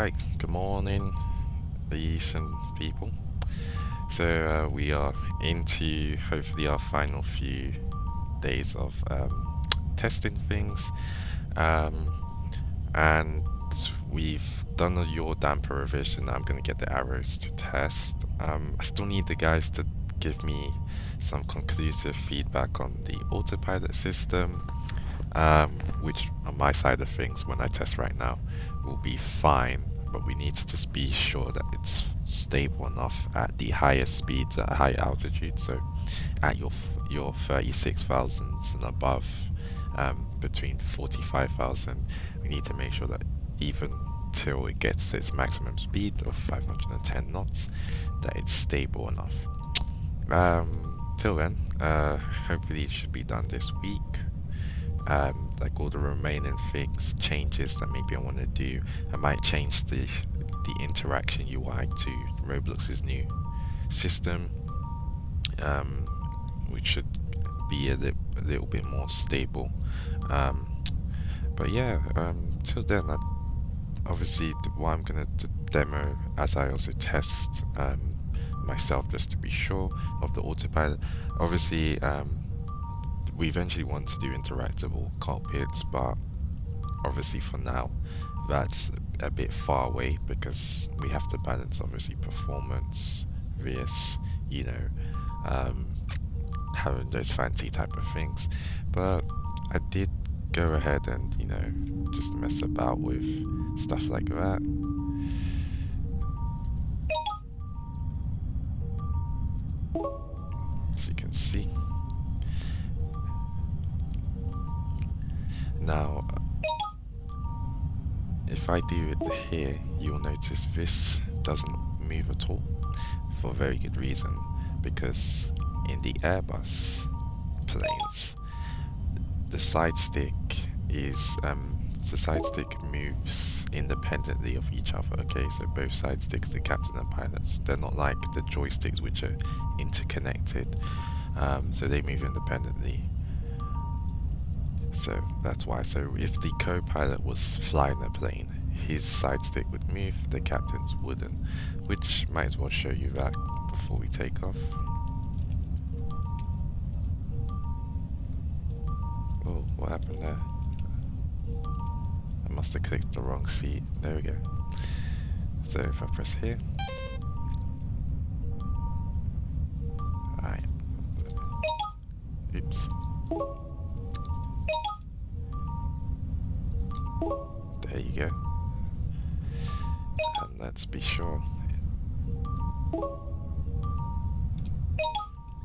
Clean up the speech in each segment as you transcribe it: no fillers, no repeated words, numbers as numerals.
Alright, good morning, the Aeson people. So we are into hopefully our final few days of testing things, um, and we've done a Yaw Damper Revision. I'm going to get the arrows to test. I still need the guys to give me some conclusive feedback on the autopilot system, which on my side of things, when I test right now, will be fine. But we need to just be sure that it's stable enough at the higher speeds, at higher altitude. So at your 36,000s and above, between 45,000, we need to make sure that even till it gets to its maximum speed of 510 knots, that it's stable enough. Till then, hopefully it should be done this week. Like all the remaining things, changes that maybe I want to do. I might change the interaction UI to Roblox's new system, which should be a little bit more stable. But yeah, till then, obviously what I'm gonna demo as I also test myself just to be sure of the autopilot. Obviously, we eventually want to do interactable cockpits, but obviously for now that's a bit far away because we have to balance obviously performance vs having those fancy type of things. But I did go ahead and just mess about with stuff like that. As you can see now, if I do it here, you'll notice this doesn't move at all, for a very good reason, because in the Airbus planes, the side stick moves independently of each other. Okay, so both side sticks, the captain and pilots, they're not like the joysticks which are interconnected, so they move independently. So that's why. So if the co-pilot was flying the plane, his side stick would move, the captain's wouldn't, which might as well show you that before we take off. Oh, what happened there? I must have clicked the wrong seat. There we go. So if I press here. Alright. Oops. There you go. And let's be sure.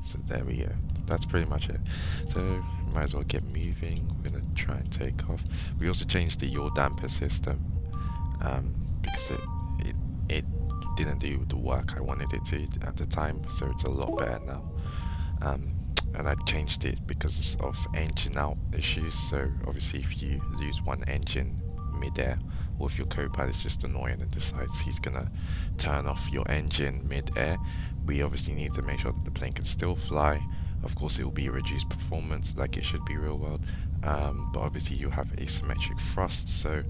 So there we go. That's pretty much it. So might as well get moving. We're gonna try and take off. We also changed the yaw damper system because it didn't do the work I wanted it to at the time. So it's a lot better now. And I changed it because of engine out issues. So obviously if you lose one engine mid-air, or if your co-pilot's just annoying and decides he's gonna turn off your engine mid-air, we obviously need to make sure that the plane can still fly. Of course it will be reduced performance like it should be real world, but obviously you have asymmetric thrust, so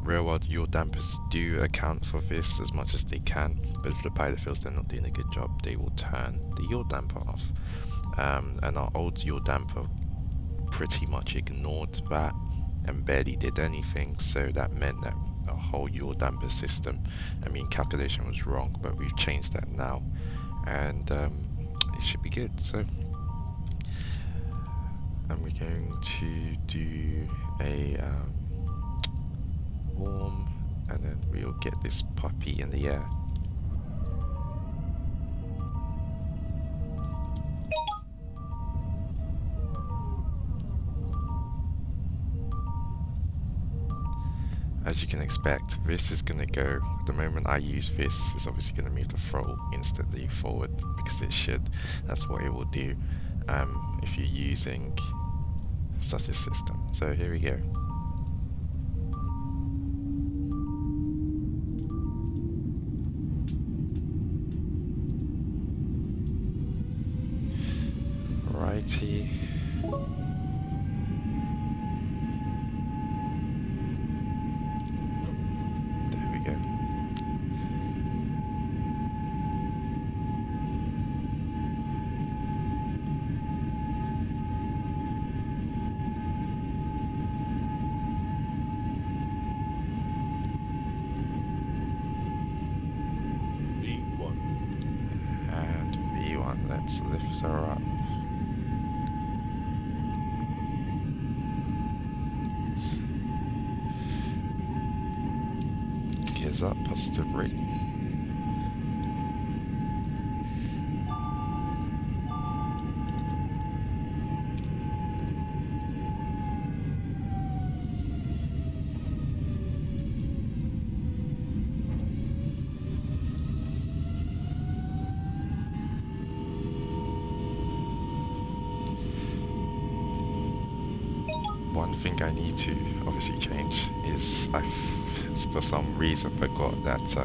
real world yaw dampers do account for this as much as they can, but if the pilot feels they're not doing a good job, they will turn the yaw damper off. And our old yaw damper pretty much ignored that and barely did anything, so that meant that our whole yaw damper system, calculation was wrong, but we've changed that now, and it should be good. So and we're going to do a warm, and then we'll get this puppy in the air. As you can expect, this is going to go, the moment I use this, it's obviously going to move the throttle instantly forward, because it should. That's what it will do if you're using such a system. So here we go. Righty. There we go. Let's lift her up. Gears up, positive rate. One thing I need to obviously change is for some reason forgot that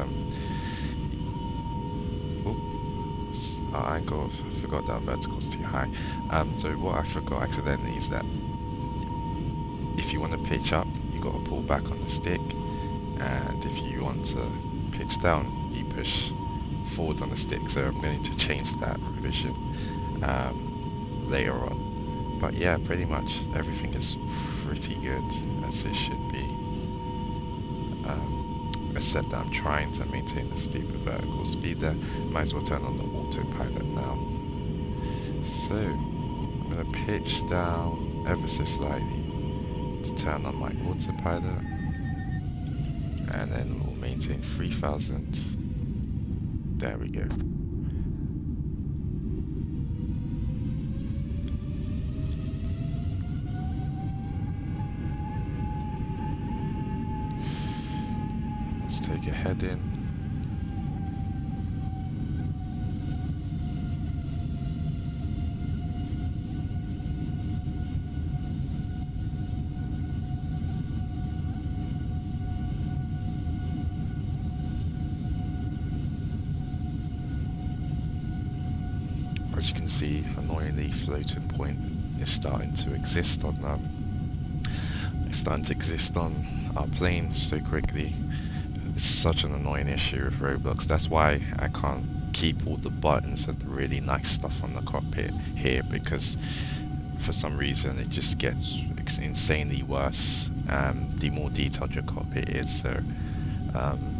our angle, forgot that vertical's too high. So what I forgot accidentally is that if you want to pitch up, you got to pull back on the stick, and if you want to pitch down, you push forward on the stick. So I'm going to change that revision later on. But yeah, pretty much everything is pretty good as it should be. Except that I'm trying to maintain a stable vertical speed there. Might as well turn on the autopilot now. So I'm going to pitch down ever so slightly to turn on my autopilot, and then we'll maintain 3000. There we go. Take a head in. As you can see, annoyingly, floating point is starting to exist on our plane so quickly. It's such an annoying issue with Roblox. That's why I can't keep all the buttons and the really nice stuff on the cockpit here, because for some reason it just gets insanely worse the more detailed your cockpit is. So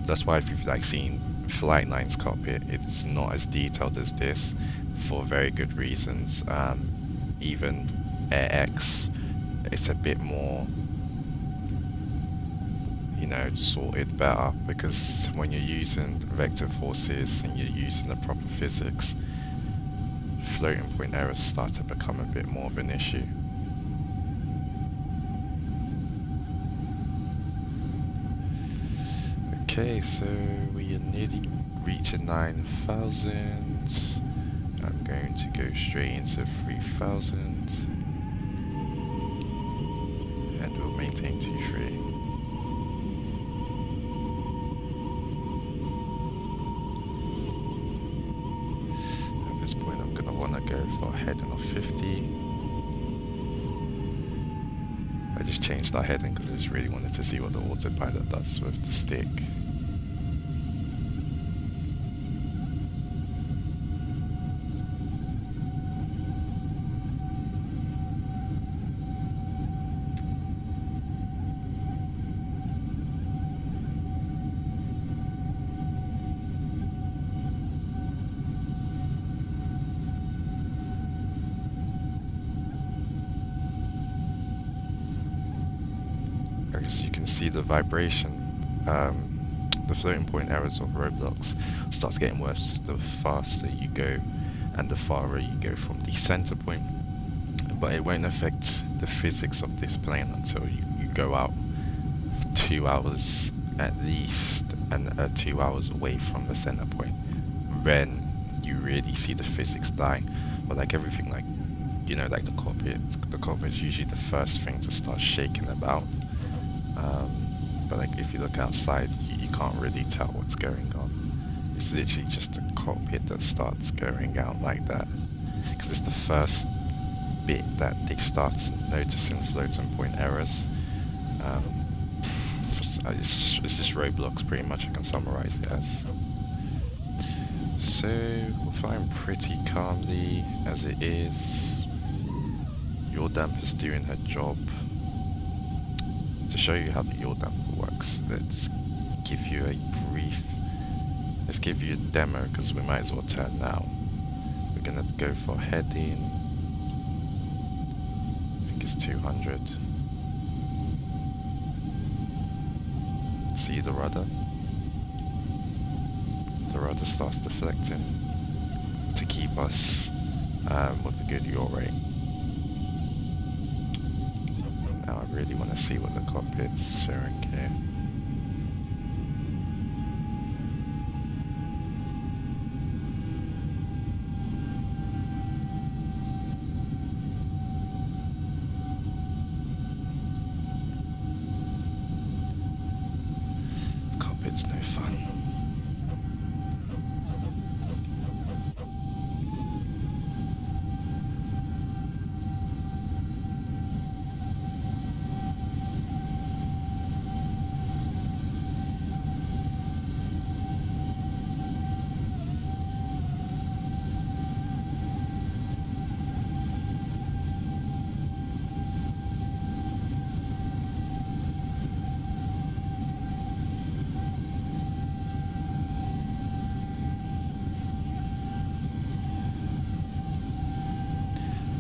that's why if you've seen Flight9's cockpit, it's not as detailed as this for very good reasons. Even AirX, it's a bit more sorted better, because when you're using vector forces and you're using the proper physics, floating point errors start to become a bit more of an issue. Okay, so we are nearly reaching 9,000. I'm going to go straight into 3,000, and we'll maintain 2-3. At this point, I'm going to want to go for a heading of 50. I just changed our heading because I just really wanted to see what the autopilot does with the stick. As you can see, the vibration, the floating point errors of Roblox starts getting worse the faster you go and the farther you go from the center point. But it won't affect the physics of this plane until you go out 2 hours at least, and 2 hours away from the center point. Then you really see the physics die. But like everything, like the cockpit is usually the first thing to start shaking about. But like if you look outside, you can't really tell what's going on. It's literally just the cockpit that starts going out like that, because it's the first bit that they start noticing floating point errors. It's just Roblox, pretty much. I can summarize it as. So we're flying pretty calmly as it is. Yaw Damper's doing her job. To show you how the Yaw Damper works, let's give you a demo, because we might as well turn now. We're gonna go for heading. I think it's 200. See the rudder? The rudder starts deflecting to keep us with a good yaw rate. Now I really want to see what the cockpit's showing here. Cockpit's no fun.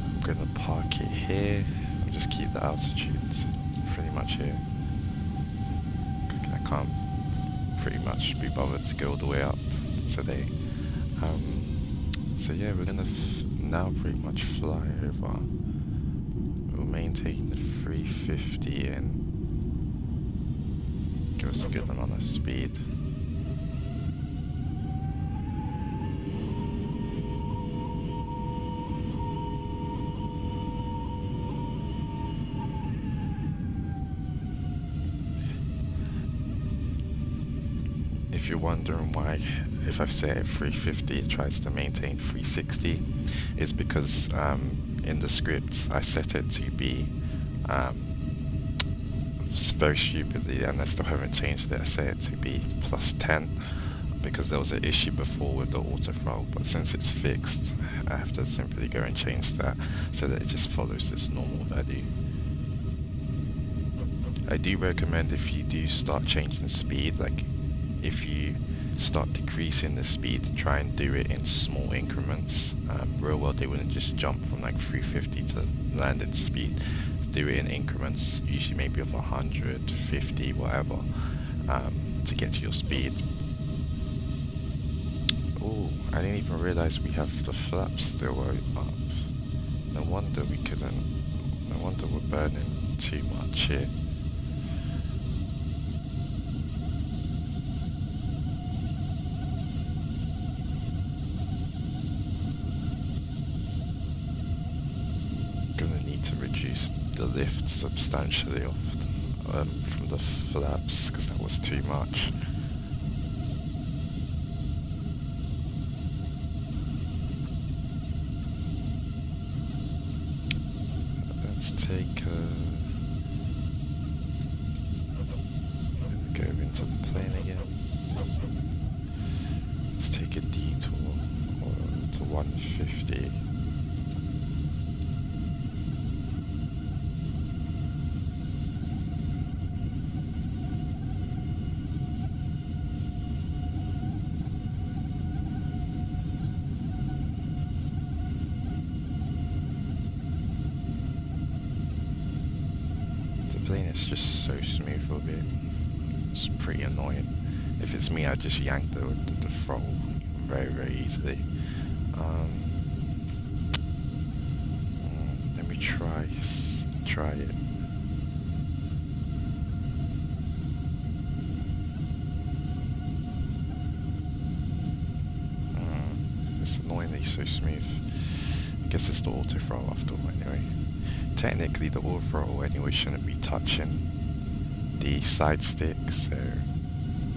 I'm gonna park it here and just keep the altitude pretty much here. I can't pretty much be bothered to go all the way up today. So yeah, we're gonna now pretty much fly over. We'll maintain the 350 and give us a good amount of speed. If you're wondering why, if I've set it 350, it tries to maintain 360, it's because in the script I set it to be very stupidly, and I still haven't changed it. I set it to be +10 because there was an issue before with the auto throttle, but since it's fixed, I have to simply go and change that so that it just follows this normal value. I do recommend, if you do start changing speed, like if you start decreasing the speed, try and do it in small increments. Real world, they wouldn't just jump from like 350 to landed speed. Do it in increments, usually maybe of 100, 50, whatever, to get to your speed. Oh, I didn't even realize we have the flaps still up. No wonder we couldn't. No wonder we're burning too much here. Gonna need to reduce the lift substantially off from the flaps, because that was too much. Let's take go into the plane again. Let's take a detour to 150. It's just so smooth with it. It's pretty annoying. If it's me, I just yank the throttle very, very easily. Let me try it. It's annoying that he's so smooth. I guess it's the auto throttle after all anyway. Technically the auto throttle anyway shouldn't be touching the side stick, so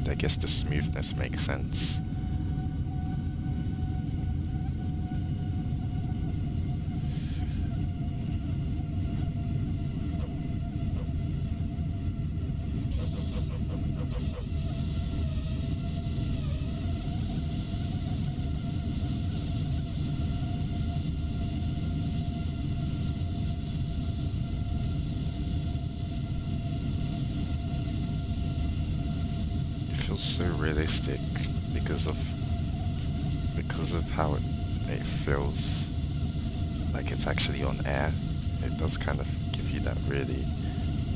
I guess the smoothness makes sense. Feels so realistic because of how it feels like it's actually on air. It does kind of give you that really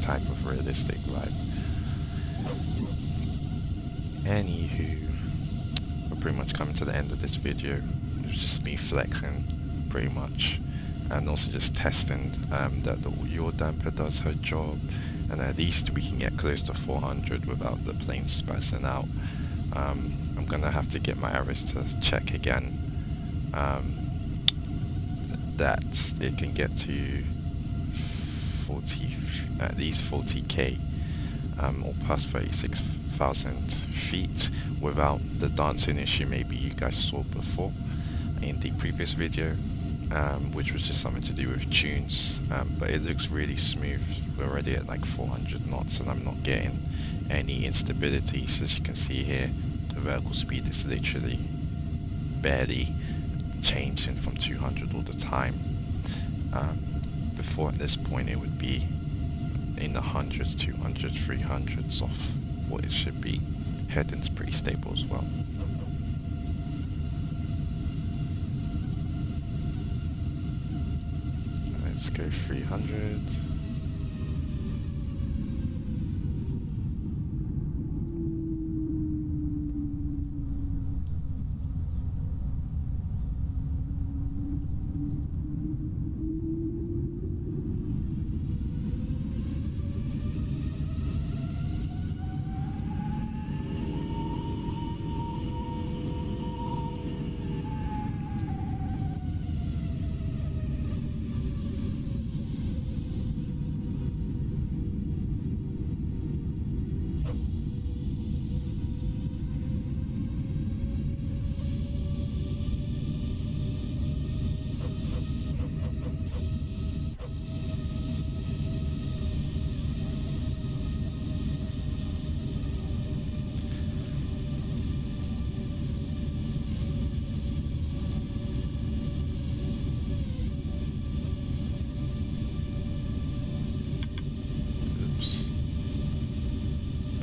type of realistic vibe. Anywho, we're pretty much coming to the end of this video. It was just me flexing, pretty much, and also just testing that the Yaw Damper does her job, and at least we can get close to 400 without the plane spazzing out. I'm gonna have to get my arrows to check again that it can get to 40, at least 40k, or past 36,000 feet without the dancing issue maybe you guys saw before in the previous video, which was just something to do with tunes, but it looks really smooth. We're already at like 400 knots and I'm not getting any instability. So as you can see here, the vertical speed is literally barely changing from 200 all the time. Before at this point it would be in the hundreds, 200s, 300s of what it should be. Heading's pretty stable as well. Let's go 300.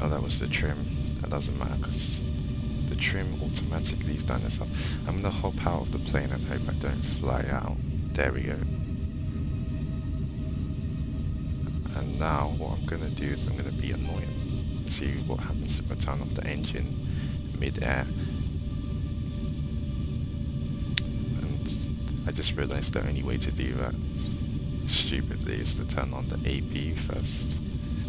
Oh, that was the trim. That doesn't matter because the trim automatically is done itself. I'm gonna hop out of the plane and hope I don't fly out. There we go. And now what I'm gonna do is I'm gonna be annoying. See what happens if I turn off the engine mid-air. And I just realized the only way to do that, stupidly, is to turn on the APU first,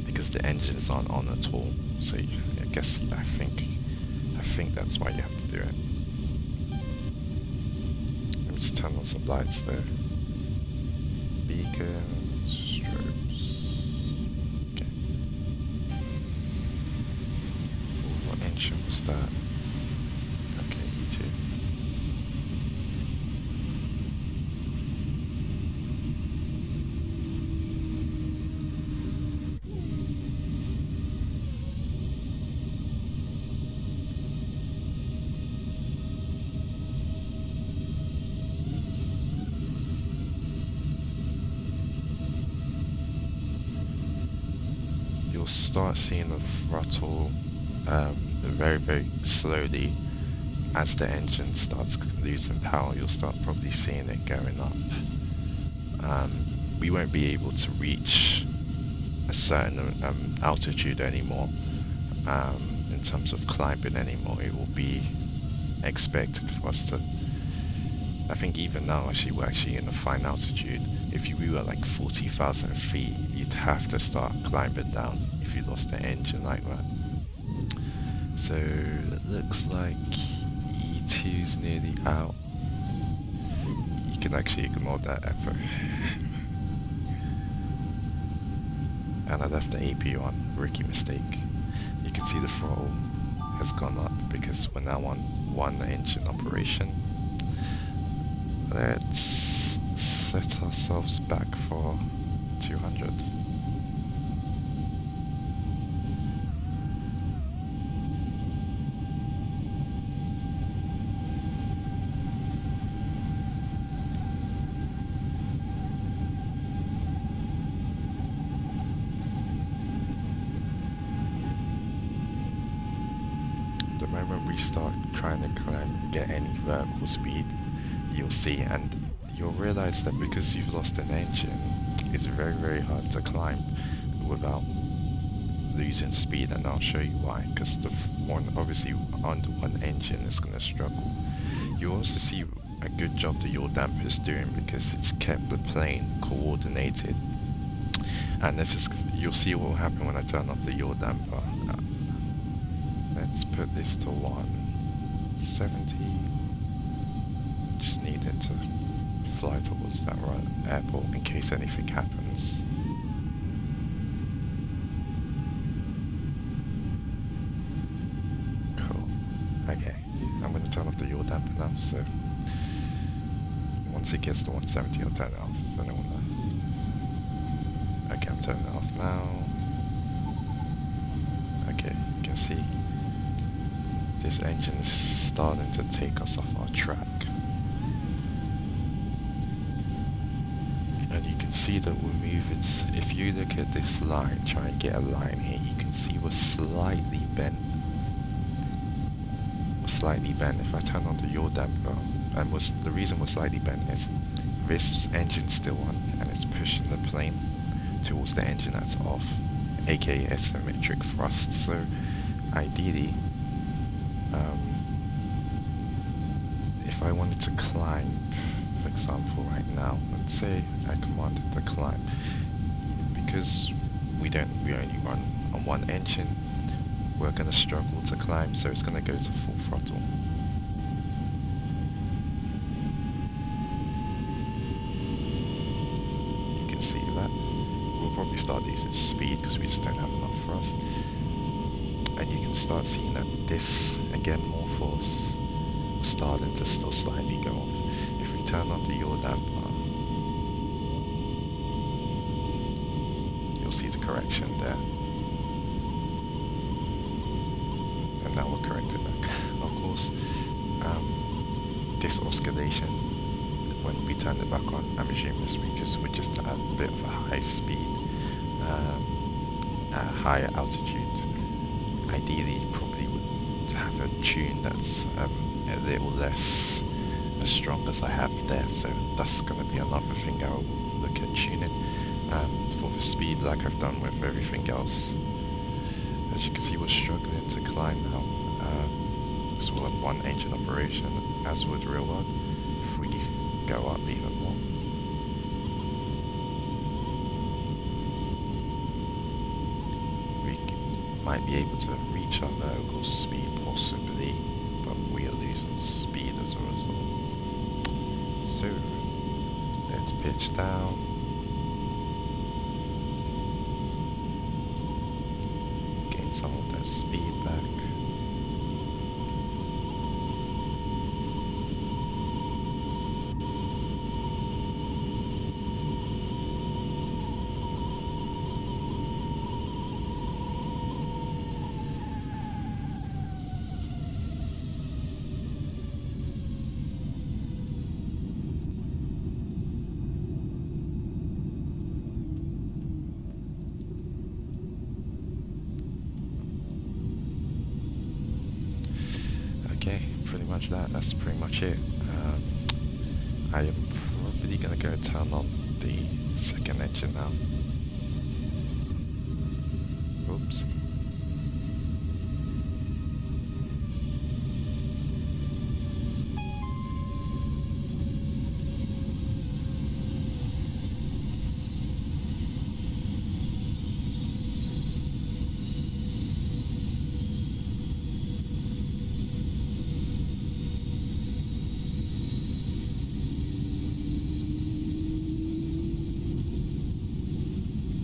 because the engines aren't on at all. So I guess I think that's why you have to do it. Let me just turn on some lights there. Beacons, strobes. Okay. Ooh, what engine was that? Okay, E2. You'll start seeing the throttle very, very slowly as the engine starts losing power. You'll start probably seeing it going up. We won't be able to reach a certain altitude anymore in terms of climbing anymore. It will be expected for us to, I think even now actually we're actually in a fine altitude. If we were like 40,000 feet, you'd have to start climbing down if you lost the engine like that. So it looks like E2's nearly out. You can actually ignore that effort. And I left the APU on, rookie mistake. You can see the throttle has gone up because we're now on one engine operation. Let's set ourselves back for 200. The moment we start trying to get any vertical speed, you'll see, and you'll realize that because you've lost an engine, it's very, very hard to climb without losing speed, and I'll show you why. Because the one, obviously, under one engine is going to struggle. You also see a good job the yaw damper is doing because it's kept the plane coordinated. And this is, you'll see what will happen when I turn off the yaw damper. Let's put this to 170. Just need it to fly towards that right airport in case anything happens. Cool. Okay, I'm going to turn off the yaw damper now, so once it gets to 170 I'll turn it off. I don't want to... Okay, I'm turning it off now. Okay, you can see this engine is starting to take us off our track. And you can see that we're moving, if you look at this line, try and get a line here, you can see we're slightly bent. We're slightly bent. If I turn on the yaw damper, and the reason we're slightly bent is this engine's still on, and it's pushing the plane towards the engine that's off, aka asymmetric thrust. So ideally, if I wanted to climb, for example, right now, let's say I commanded the climb, because we only run on one engine, we're going to struggle to climb, so it's going to go to full throttle. You can see that. We'll probably start using speed because we just don't have enough thrust. And you can start seeing that this, again, more force, starting to still slightly go off. If we turn on the yaw damper, you'll see the correction there. And now we're corrected back. Of course, this oscillation, when we turn it back on, I'm assuming it's because we're just at a bit of a high speed, at a higher altitude. Ideally, you probably would have a tune that's a little less as strong as I have there, so that's going to be another thing I'll look at tuning for the speed, like I've done with everything else. As you can see, we're struggling to climb now. It's all in one engine operation, as would real world. If we go up even more, we might be able to reach our vertical speed possibly, but we are losing speed as a result. So let's pitch down. Gain some of that speed back. Okay, pretty much that's pretty much it. I am probably going to go turn on the second engine now. Oops.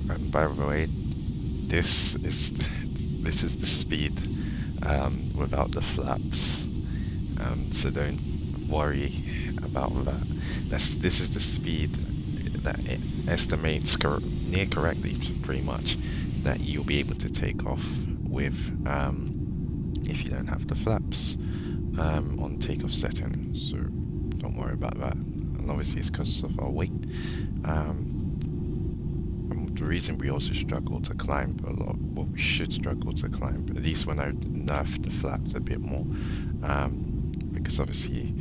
And by the way, this is the speed without the flaps. So don't worry about that. This is the speed that it estimates near correctly, pretty much, that you'll be able to take off with if you don't have the flaps on takeoff setting. So don't worry about that. And obviously it's because of our weight. The reason we also struggle to climb a lot, well, we should struggle to climb, at least when I nerf the flaps a bit more, because obviously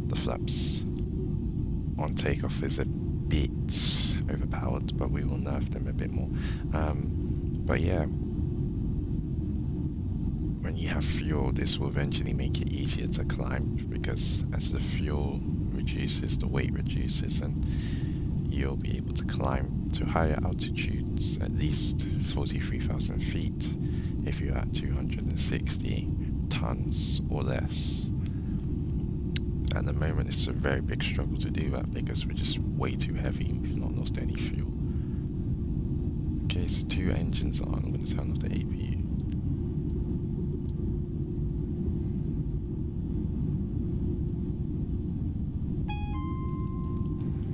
the flaps on Takeoff is a bit overpowered, but we will nerf them a bit more. But yeah, when you have fuel, this will eventually make it easier to climb, because as the fuel reduces, the weight reduces, and you'll be able to climb to higher altitudes, at least 43,000 feet if you're at 260 tons or less. At the moment it's a very big struggle to do that because we're just way too heavy and we've not lost any fuel. Okay, so 2 engines are on. I'm going to turn off the APU.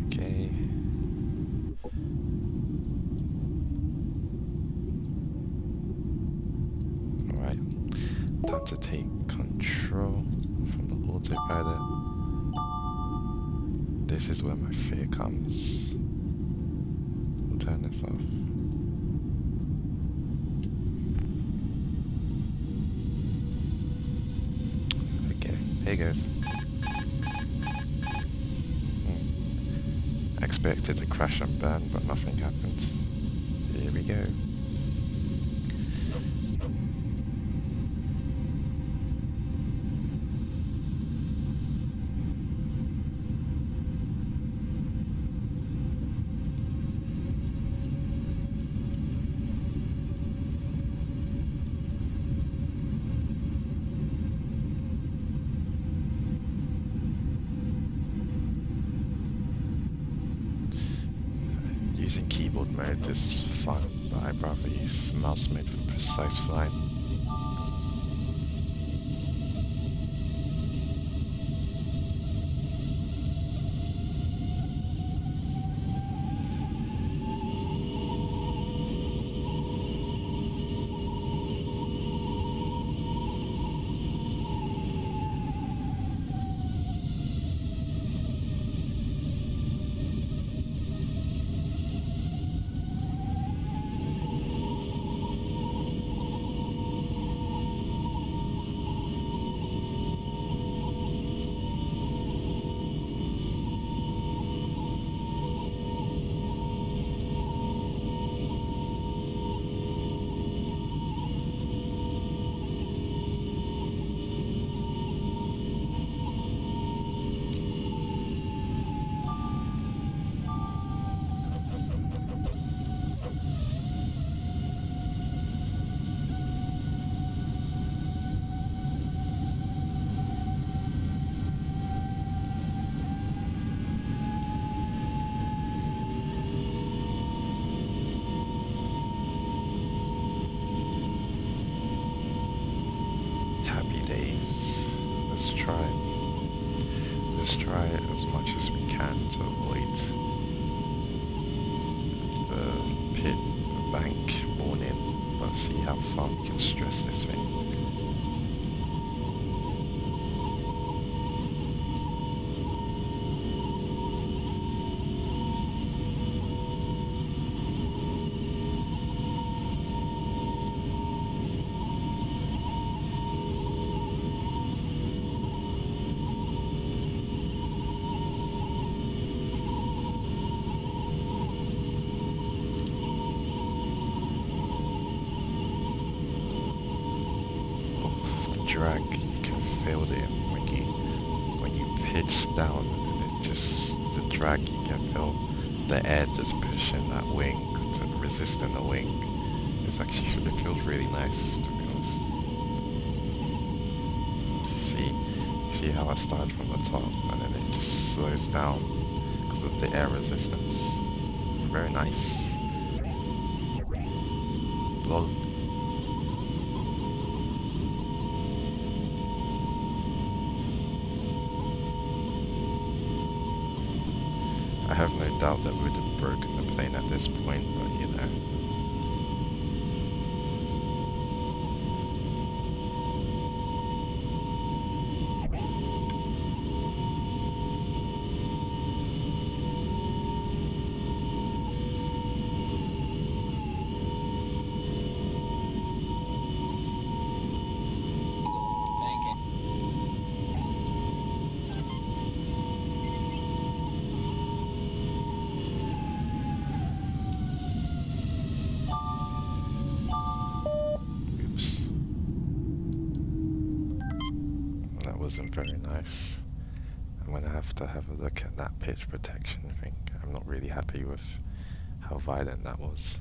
Okay. Alright, time to take control from the autopilot. This is where my fear comes. We'll turn this off. Okay, here goes. I expected to crash and burn, but nothing happened. Here we go. Using keyboard mode is fun, but I'd rather use mouse mode for precise flying. Happy days. Let's try it. Let's try it as much as we can to avoid the pit, the bank warning, but see how far we can stress this thing. Drag, you can feel it when you pitch down, and it just the drag, you can feel the air just pushing that wing, to resisting the wing. It's actually, it feels really nice, to be honest. You see how I started from the top and then it just slows down because of the air resistance. Very nice. Lol. I have no doubt that we would have broken the plane at this point, but you know. wasn't very nice. I'm gonna have to have a look at that pitch protection thing. I'm not really happy with how violent that was.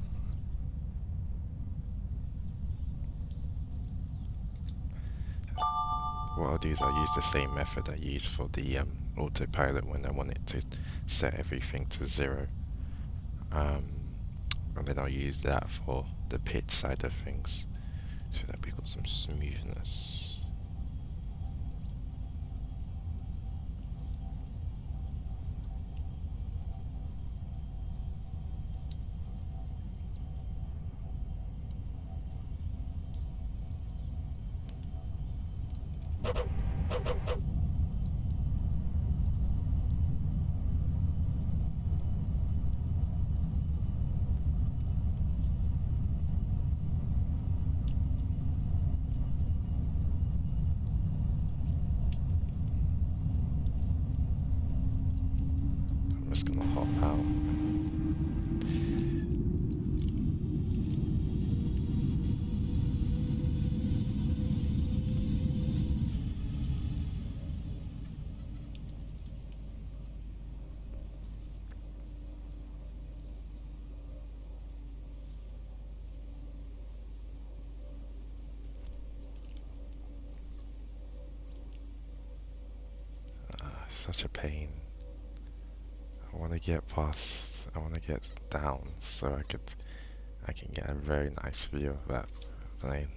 What I'll do is I'll use the same method I used for the autopilot when I want it to set everything to 0. And then I'll use that for the pitch side of things, so that we've got some smoothness. I'm just gonna hop out. Such a pain. I want to get past, I want to get down so I can get a very nice view of that plane.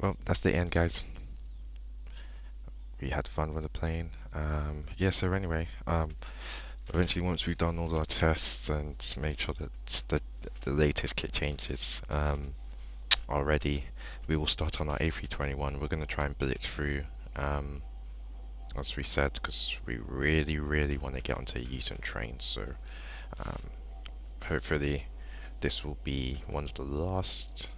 Well, that's the end, guys. We had fun with the plane. Yeah, so anyway, eventually once we've done all our tests and made sure that the latest kit changes are ready, we will start on our A321. We're going to try and blitz through, as we said, because we really want to get onto a Aeson train. So hopefully this will be one of the last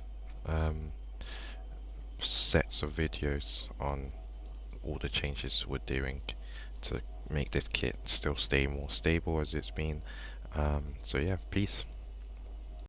sets of videos on all the changes we're doing to make this kit still stay more stable as it's been. So yeah, peace.